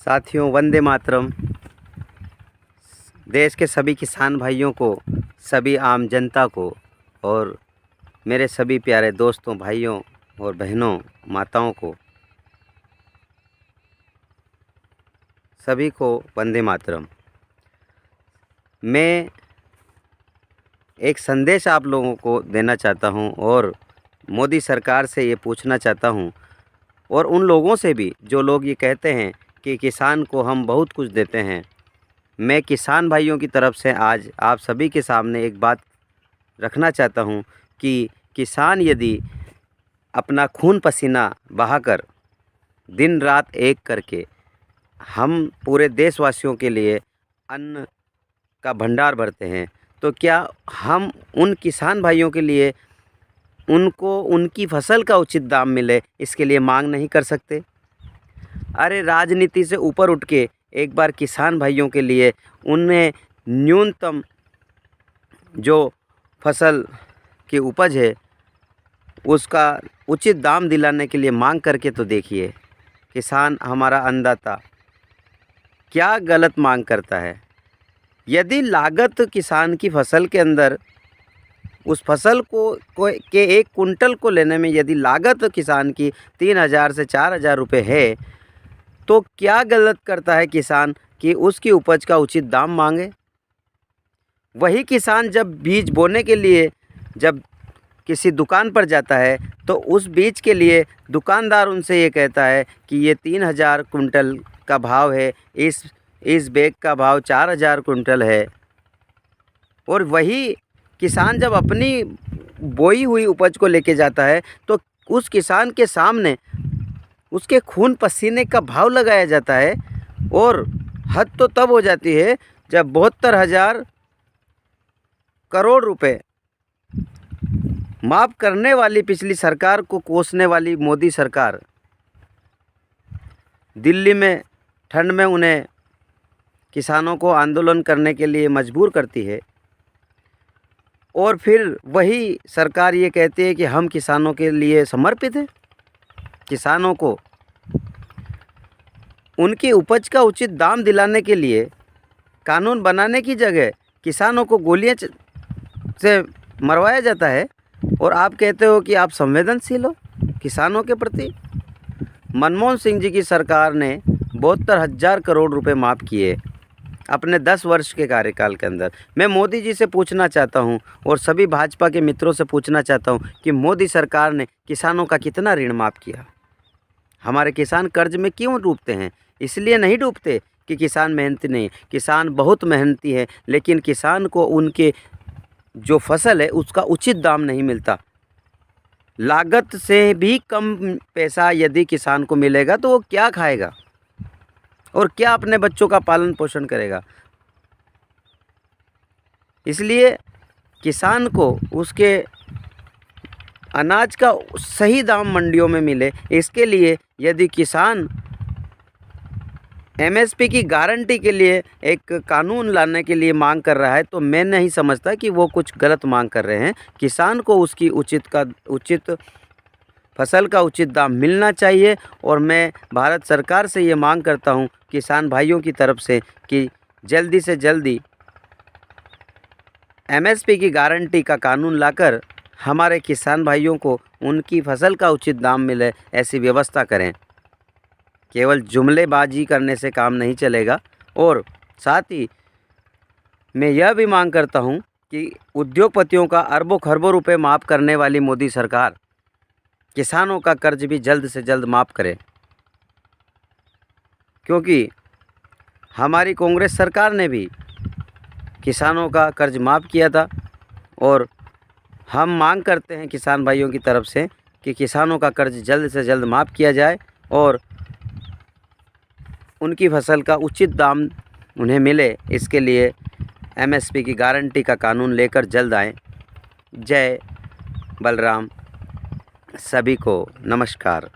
साथियों, वंदे मातरम। देश के सभी किसान भाइयों को, सभी आम जनता को और मेरे सभी प्यारे दोस्तों, भाइयों और बहनों, माताओं को, सभी को वंदे मातरम। मैं एक संदेश आप लोगों को देना चाहता हूं और मोदी सरकार से ये पूछना चाहता हूं और उन लोगों से भी जो लोग ये कहते हैं कि किसान को हम बहुत कुछ देते हैं। मैं किसान भाइयों की तरफ से आज आप सभी के सामने एक बात रखना चाहता हूं कि किसान यदि अपना खून पसीना बहाकर दिन रात एक करके हम पूरे देशवासियों के लिए अन्न का भंडार भरते हैं, तो क्या हम उन किसान भाइयों के लिए उनको उनकी फसल का उचित दाम मिले, इसके लिए मांग नहीं कर सकते? अरे राजनीति से ऊपर उठ के एक बार किसान भाइयों के लिए उन्हें न्यूनतम जो फसल की उपज है उसका उचित दाम दिलाने के लिए मांग करके तो देखिए। किसान हमारा अन्नदाता क्या गलत मांग करता है? यदि लागत किसान की फसल के अंदर उस फसल के 1 कुंटल को लेने में यदि लागत किसान की 3,000 से 4,000 रुपये है, तो क्या गलत करता है किसान कि उसकी उपज का उचित दाम मांगे? वही किसान जब बीज बोने के लिए जब किसी दुकान पर जाता है तो उस बीज के लिए दुकानदार उनसे ये कहता है कि ये 3,000 कुंटल का भाव है, इस बैग का भाव 4,000 कुंटल है। और वही किसान जब अपनी बोई हुई उपज को लेके जाता है तो उस किसान के सामने उसके खून पसीने का भाव लगाया जाता है। और हद तो तब हो जाती है जब 72,000 करोड़ रुपए माफ़ करने वाली पिछली सरकार को कोसने वाली मोदी सरकार दिल्ली में ठंड में उन्हें किसानों को आंदोलन करने के लिए मजबूर करती है। और फिर वही सरकार ये कहती है कि हम किसानों के लिए समर्पित हैं। किसानों को उनकी उपज का उचित दाम दिलाने के लिए कानून बनाने की जगह किसानों को गोलियां से मरवाया जाता है और आप कहते हो कि आप संवेदनशील हो किसानों के प्रति। मनमोहन सिंह जी की सरकार ने 72,000 करोड़ रुपए माफ़ किए अपने 10 वर्ष के कार्यकाल के अंदर। मैं मोदी जी से पूछना चाहता हूं और सभी भाजपा के मित्रों से पूछना चाहता हूं कि मोदी सरकार ने किसानों का कितना ऋण माफ़ किया? हमारे किसान कर्ज में क्यों डूबते हैं? इसलिए नहीं डूबते कि किसान मेहनती नहीं, किसान बहुत मेहनती है, लेकिन किसान को उनके जो फसल है उसका उचित दाम नहीं मिलता। लागत से भी कम पैसा यदि किसान को मिलेगा तो वो क्या खाएगा और क्या अपने बच्चों का पालन पोषण करेगा? इसलिए किसान को उसके अनाज का सही दाम मंडियों में मिले, इसके लिए यदि किसान एमएसपी की गारंटी के लिए एक कानून लाने के लिए मांग कर रहा है, तो मैं नहीं समझता कि वो कुछ गलत मांग कर रहे हैं। किसान को उसकी उचित फसल का उचित दाम मिलना चाहिए। और मैं भारत सरकार से ये मांग करता हूँ किसान भाइयों की तरफ से कि जल्दी से जल्दी एमएसपी की गारंटी का कानून लाकर हमारे किसान भाइयों को उनकी फसल का उचित दाम मिले, ऐसी व्यवस्था करें। केवल जुमलेबाजी करने से काम नहीं चलेगा। और साथ ही मैं यह भी मांग करता हूं कि उद्योगपतियों का अरबों खरबों रुपए माफ़ करने वाली मोदी सरकार किसानों का कर्ज भी जल्द से जल्द माफ़ करे, क्योंकि हमारी कांग्रेस सरकार ने भी किसानों का कर्ज माफ़ किया था। और हम मांग करते हैं किसान भाइयों की तरफ से कि किसानों का कर्ज जल्द से जल्द माफ़ किया जाए और उनकी फसल का उचित दाम उन्हें मिले। इसके लिए एमएसपी की गारंटी का कानून लेकर जल्द आएँ। जय बलराम। सभी को नमस्कार।